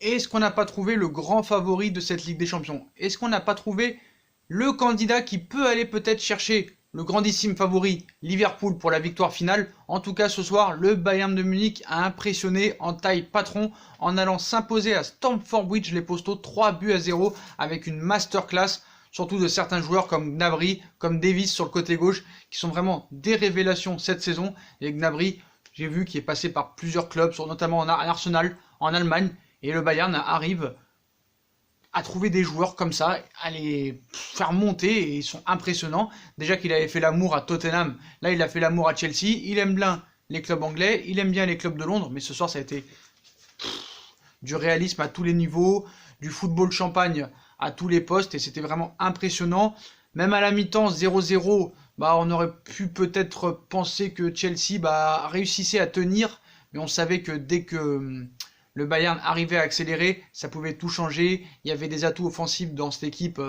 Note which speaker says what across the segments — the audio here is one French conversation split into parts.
Speaker 1: est-ce qu'on n'a pas trouvé le grand favori de cette Ligue des Champions? Est-ce qu'on n'a pas trouvé le candidat qui peut aller peut-être chercher le grandissime favori Liverpool pour la victoire finale? En tout cas, ce soir, le Bayern de Munich a impressionné en taille patron en allant s'imposer à Stamford Bridge les Postaux 3-0 avec une masterclass, surtout de certains joueurs comme Gnabry, comme Davis sur le côté gauche, qui sont vraiment des révélations cette saison. Et Gnabry, j'ai vu qu'il est passé par plusieurs clubs, notamment en Arsenal, en Allemagne, et le Bayern arrive à trouver des joueurs comme ça, à les faire monter, et ils sont impressionnants. Déjà qu'il avait fait l'amour à Tottenham, là il a fait l'amour à Chelsea, il aime bien les clubs anglais, il aime bien les clubs de Londres, mais ce soir ça a été du réalisme à tous les niveaux, du football champagne à tous les postes, et c'était vraiment impressionnant. Même à la mi-temps, 0-0, on aurait pu peut-être penser que Chelsea réussissait à tenir, mais on savait que dès que le Bayern arrivait à accélérer, ça pouvait tout changer. Il y avait des atouts offensifs dans cette équipe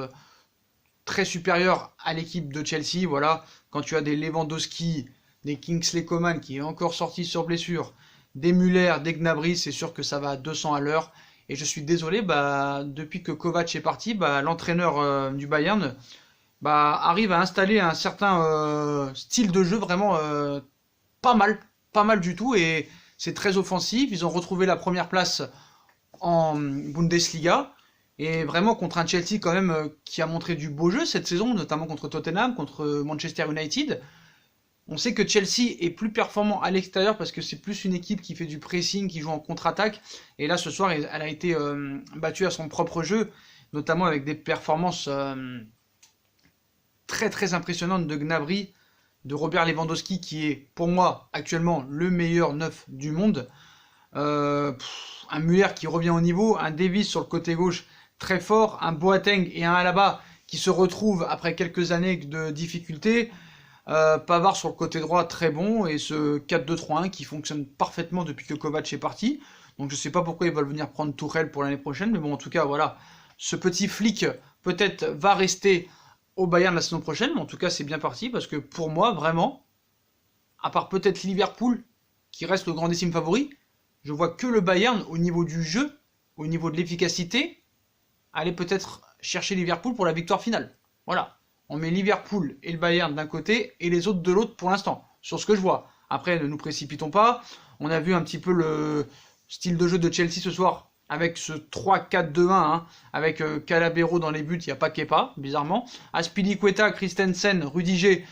Speaker 1: très supérieure à l'équipe de Chelsea. Voilà, quand tu as des Lewandowski, des Kingsley Coman qui est encore sorti sur blessure, des Müller, des Gnabry, c'est sûr que ça va à 200 à l'heure. Et je suis désolé, depuis que Kovac est parti, l'entraîneur du Bayern arrive à installer un certain style de jeu vraiment pas mal du tout. Et c'est très offensif. Ils ont retrouvé la première place en Bundesliga. Et vraiment contre un Chelsea quand même qui a montré du beau jeu cette saison, notamment contre Tottenham, contre Manchester United. On sait que Chelsea est plus performant à l'extérieur parce que c'est plus une équipe qui fait du pressing, qui joue en contre-attaque. Et là, ce soir, elle a été battue à son propre jeu, notamment avec des performances très très impressionnantes de Gnabry, de Robert Lewandowski, qui est pour moi actuellement le meilleur neuf du monde. Un Müller qui revient au niveau, un Davis sur le côté gauche très fort, un Boateng et un Alaba qui se retrouvent après quelques années de difficultés. Pavard sur le côté droit très bon, et ce 4-2-3-1 qui fonctionne parfaitement depuis que Kovac est parti. Donc je sais pas pourquoi ils veulent venir prendre Tuchel pour l'année prochaine, mais bon, en tout cas voilà, ce petit flic peut-être va rester au Bayern la saison prochaine, mais en tout cas c'est bien parti, parce que pour moi vraiment, à part peut-être Liverpool qui reste le grandissime favori, je vois que le Bayern au niveau du jeu, au niveau de l'efficacité, aller peut-être chercher Liverpool pour la victoire finale. Voilà. On met Liverpool et le Bayern d'un côté et les autres de l'autre pour l'instant, sur ce que je vois. Après, ne nous précipitons pas. On a vu un petit peu le style de jeu de Chelsea ce soir avec ce 3-4-2-1, avec Calabero dans les buts, il n'y a pas Kepa, bizarrement. Azpilicueta, Christensen, Rudiger,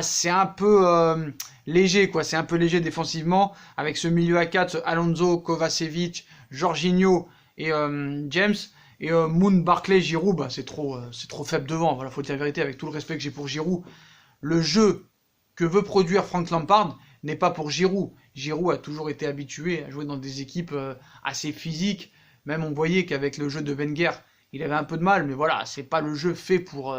Speaker 1: c'est un peu léger, quoi. C'est un peu léger défensivement, avec ce milieu à 4, Alonso, Kovacevic, Jorginho et James. Et Moon, Barclay, Giroud, c'est trop faible devant. Voilà, faut dire la vérité, avec tout le respect que j'ai pour Giroud. Le jeu que veut produire Frank Lampard n'est pas pour Giroud. Giroud a toujours été habitué à jouer dans des équipes assez physiques. Même on voyait qu'avec le jeu de Wenger, il avait un peu de mal, mais voilà, c'est pas le jeu fait pour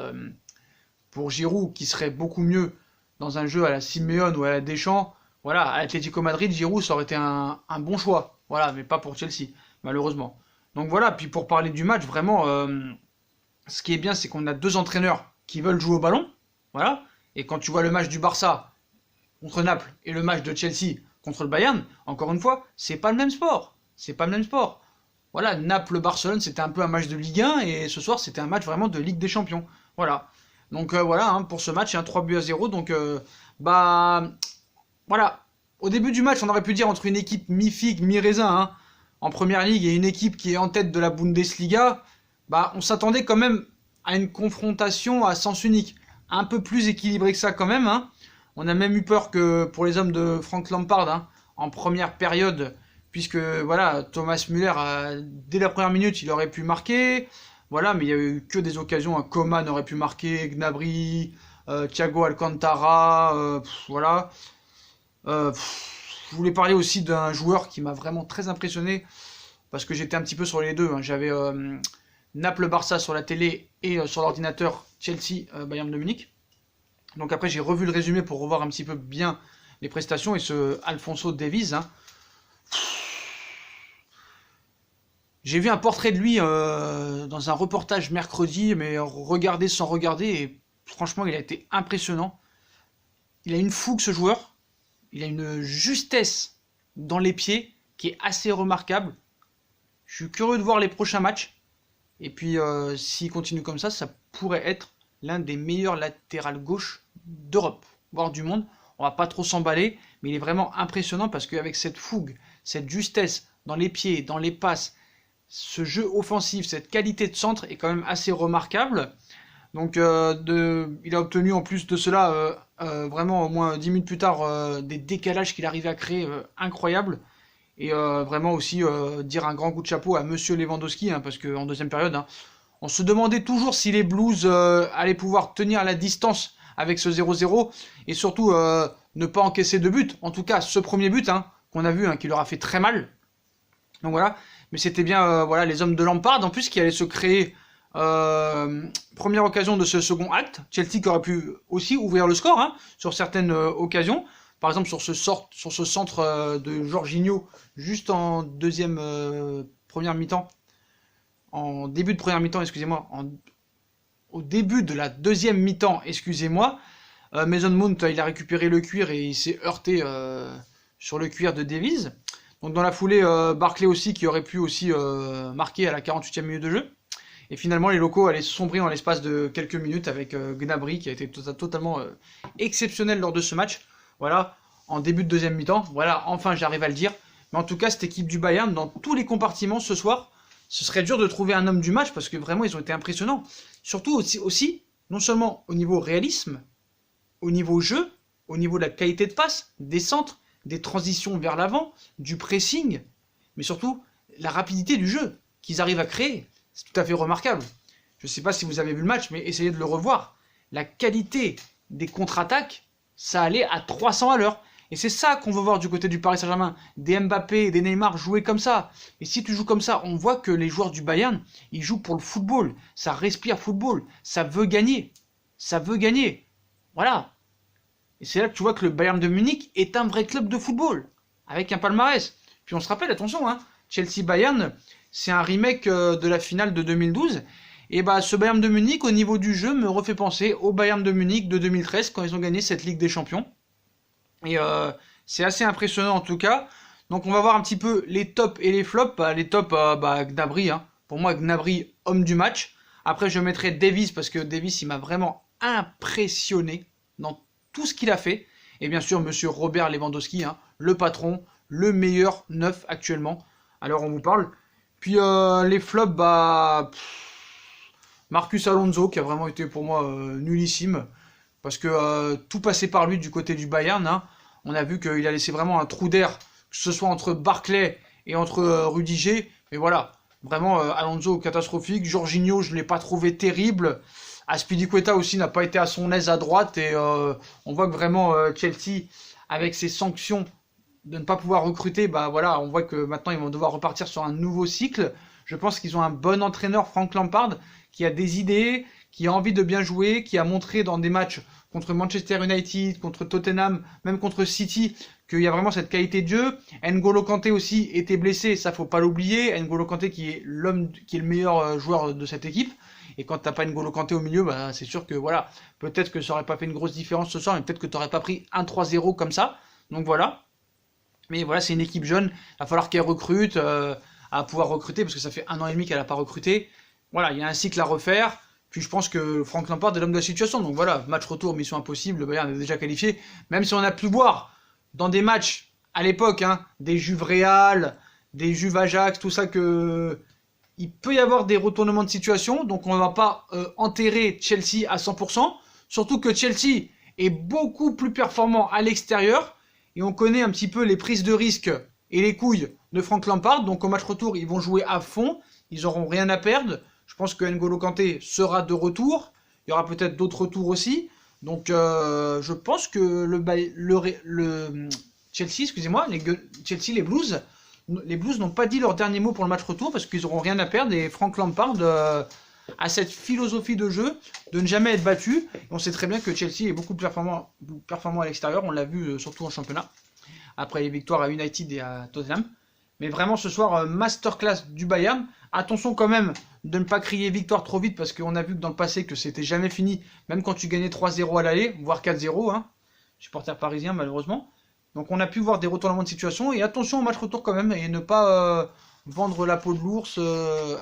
Speaker 1: Giroud, qui serait beaucoup mieux dans un jeu à la Simeone ou à la Deschamps. Voilà, à l'Atlético Madrid, Giroud, ça aurait été un bon choix. Voilà, mais pas pour Chelsea, malheureusement. Donc voilà, puis pour parler du match, vraiment, ce qui est bien, c'est qu'on a deux entraîneurs qui veulent jouer au ballon. Voilà. Et quand tu vois le match du Barça contre Naples et le match de Chelsea contre le Bayern, encore une fois, c'est pas le même sport. C'est pas le même sport. Voilà, Naples-Barcelone, c'était un peu un match de Ligue 1, et ce soir, c'était un match vraiment de Ligue des Champions. Voilà. Donc voilà, pour ce match, il y a un 3-0. Donc, voilà. Au début du match, on aurait pu dire entre une équipe mi-figue, mi-raisin, en première ligue, et une équipe qui est en tête de la Bundesliga, on s'attendait quand même à une confrontation à sens unique. Un peu plus équilibrée que ça quand même. On a même eu peur que pour les hommes de Frank Lampard, en première période, puisque voilà, Thomas Müller, dès la première minute, il aurait pu marquer. Voilà, mais il n'y a eu que des occasions. Coman aurait pu marquer, Gnabry, Thiago Alcantara, voilà. Je voulais parler aussi d'un joueur qui m'a vraiment très impressionné, parce que j'étais un petit peu sur les deux. J'avais Naples-Barça sur la télé et sur l'ordinateur Chelsea-Bayern de Munich. Donc après j'ai revu le résumé pour revoir un petit peu bien les prestations, et ce Alphonso Davies. J'ai vu un portrait de lui dans un reportage mercredi, mais regardé sans regarder, et franchement il a été impressionnant. Il a une fougue, ce joueur. Il a une justesse dans les pieds qui est assez remarquable. Je suis curieux de voir les prochains matchs. Et puis, s'il continue comme ça pourrait être l'un des meilleurs latérales gauche d'Europe, voire du monde. On va pas trop s'emballer, mais il est vraiment impressionnant parce qu'avec cette fougue, cette justesse dans les pieds, dans les passes, ce jeu offensif, cette qualité de centre est quand même assez remarquable. Donc il a obtenu en plus de cela, vraiment au moins 10 minutes plus tard, des décalages qu'il arrivait à créer incroyables. Et vraiment aussi dire un grand coup de chapeau à Monsieur Lewandowski, hein, parce qu'en deuxième période, hein, on se demandait toujours si les Blues allaient pouvoir tenir la distance avec ce 0-0 et surtout ne pas encaisser de but. En tout cas, ce premier but hein, qu'on a vu, hein, qui leur a fait très mal. Donc voilà, mais c'était bien voilà, les hommes de Lampard en plus qui allaient se créer première occasion de ce second acte. Chelsea qui aurait pu aussi ouvrir le score hein, sur certaines occasions. Par exemple sur ce centre de Jorginho juste en deuxième première mi-temps. En début de première mi-temps, excusez-moi. Au début de la deuxième mi-temps, excusez-moi. Mason Mount, il a récupéré le cuir et il s'est heurté sur le cuir de Davies. Donc dans la foulée, Barkley aussi qui aurait pu aussi marquer à la 48e minute de jeu. Et finalement, les locaux allaient sombrer en l'espace de quelques minutes avec Gnabry qui a été totalement exceptionnel lors de ce match. Voilà, en début de deuxième mi-temps. Voilà, enfin j'arrive à le dire. Mais en tout cas, cette équipe du Bayern, dans tous les compartiments ce soir, ce serait dur de trouver un homme du match parce que vraiment, ils ont été impressionnants. Surtout aussi non seulement au niveau réalisme, au niveau jeu, au niveau de la qualité de passe, des centres, des transitions vers l'avant, du pressing, mais surtout la rapidité du jeu qu'ils arrivent à créer. C'est tout à fait remarquable. Je ne sais pas si vous avez vu le match, mais essayez de le revoir. La qualité des contre-attaques, ça allait à 300 à l'heure. Et c'est ça qu'on veut voir du côté du Paris Saint-Germain. Des Mbappé, des Neymar jouer comme ça. Et si tu joues comme ça, on voit que les joueurs du Bayern, ils jouent pour le football. Ça respire football. Ça veut gagner. Ça veut gagner. Voilà. Et c'est là que tu vois que le Bayern de Munich est un vrai club de football. Avec un palmarès. Puis on se rappelle, attention, hein, Chelsea-Bayern, c'est un remake de la finale de 2012. Et bah ce Bayern de Munich, au niveau du jeu, me refait penser au Bayern de Munich de 2013, quand ils ont gagné cette Ligue des Champions. Et c'est assez impressionnant en tout cas. Donc on va voir un petit peu les tops et les flops. Les tops, Gnabry. Hein. Pour moi, Gnabry, homme du match. Après, je mettrai Davies parce que Davies, il m'a vraiment impressionné dans tout ce qu'il a fait. Et bien sûr, monsieur Robert Lewandowski, hein, le patron, le meilleur neuf actuellement. Alors on vous parle. Puis les flops, Marcus Alonso, qui a vraiment été pour moi nullissime. Parce que tout passait par lui du côté du Bayern. Hein. On a vu qu'il a laissé vraiment un trou d'air, que ce soit entre Barkley et entre Rudiger. Mais voilà, vraiment Alonso catastrophique. Jorginho, je ne l'ai pas trouvé terrible. Azpilicueta aussi n'a pas été à son aise à droite. Et on voit que vraiment Chelsea, avec ses sanctions de ne pas pouvoir recruter, voilà, on voit que maintenant ils vont devoir repartir sur un nouveau cycle. Je pense qu'ils ont un bon entraîneur, Frank Lampard, qui a des idées, qui a envie de bien jouer, qui a montré dans des matchs contre Manchester United, contre Tottenham, même contre City, qu'il y a vraiment cette qualité de jeu. N'Golo Kanté aussi était blessé, ça faut pas l'oublier. N'Golo Kanté qui est le meilleur joueur de cette équipe. Et quand t'as pas N'Golo Kanté au milieu, c'est sûr que voilà, peut-être que ça aurait pas fait une grosse différence ce soir, mais peut-être que t'aurais pas pris 1-3-0 comme ça. Donc voilà. Mais voilà, c'est une équipe jeune, il va falloir qu'elle recrute, à pouvoir recruter, parce que ça fait 1 an et demi qu'elle n'a pas recruté. Voilà, il y a un cycle à refaire. Puis je pense que Frank Lampard est l'homme de la situation. Donc voilà, match retour, mission impossible, le Bayern est déjà qualifié. Même si on a pu voir dans des matchs à l'époque, hein, des Juve Real, des Juve Ajax, tout ça, que il peut y avoir des retournements de situation. Donc on ne va pas enterrer Chelsea à 100%. Surtout que Chelsea est beaucoup plus performant à l'extérieur. Et on connaît un petit peu les prises de risque et les couilles de Frank Lampard. Donc au match retour, ils vont jouer à fond. Ils n'auront rien à perdre. Je pense que N'Golo Kanté sera de retour. Il y aura peut-être d'autres retours aussi. Donc je pense que le Chelsea, excusez-moi, Chelsea, les Blues n'ont pas dit leur dernier mot pour le match retour parce qu'ils n'auront rien à perdre. Et Frank Lampard a cette philosophie de jeu de ne jamais être battu. Et on sait très bien que Chelsea est beaucoup plus performant à l'extérieur. On l'a vu surtout en championnat, après les victoires à United et à Tottenham. Mais vraiment ce soir, masterclass du Bayern. Attention quand même de ne pas crier victoire trop vite parce qu'on a vu que dans le passé que c'était jamais fini, même quand tu gagnais 3-0 à l'aller, voire 4-0, hein, supporter parisien malheureusement. Donc on a pu voir des retournements de situation et attention au match retour quand même et ne pas vendre la peau de l'ours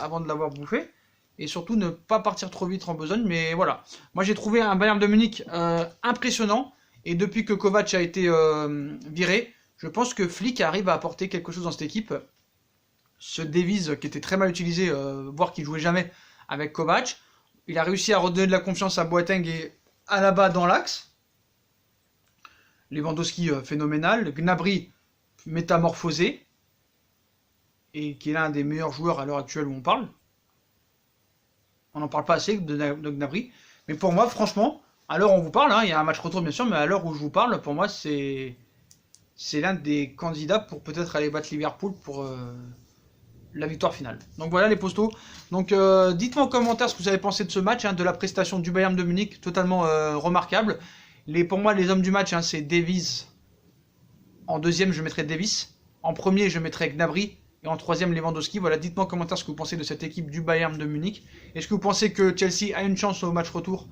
Speaker 1: avant de l'avoir bouffé. Et surtout ne pas partir trop vite en besogne. Mais voilà, moi j'ai trouvé un Bayern de Munich impressionnant. Et depuis que Kovac a été viré, je pense que Flick arrive à apporter quelque chose dans cette équipe. Ce Davies qui était très mal utilisé, voire qui jouait jamais avec Kovac. Il a réussi à redonner de la confiance à Boateng et Alaba dans l'axe. Lewandowski phénoménal. Gnabry métamorphosé. Et qui est l'un des meilleurs joueurs à l'heure actuelle où on parle. On n'en parle pas assez de Gnabry. Mais pour moi, franchement, à l'heure où on vous parle, hein, il y a un match retour bien sûr, mais à l'heure où je vous parle, pour moi, c'est l'un des candidats pour peut-être aller battre Liverpool pour la victoire finale. Donc voilà les postos. Donc dites-moi en commentaire ce que vous avez pensé de ce match, hein, de la prestation du Bayern de Munich, totalement remarquable. Pour moi, les hommes du match, hein, c'est Davies. En deuxième, je mettrai Davies. En premier, je mettrai Gnabry. Et en troisième, Lewandowski. Voilà, dites-moi en commentaire ce que vous pensez de cette équipe du Bayern de Munich. Est-ce que vous pensez que Chelsea a une chance au match retour?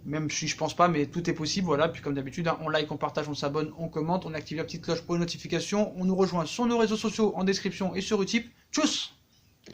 Speaker 1: Même si je pense pas, mais tout est possible. Voilà, puis comme d'habitude, hein, on like, on partage, on s'abonne, on commente, on active la petite cloche pour les notifications. On nous rejoint sur nos réseaux sociaux en description et sur Utip. Tchuss!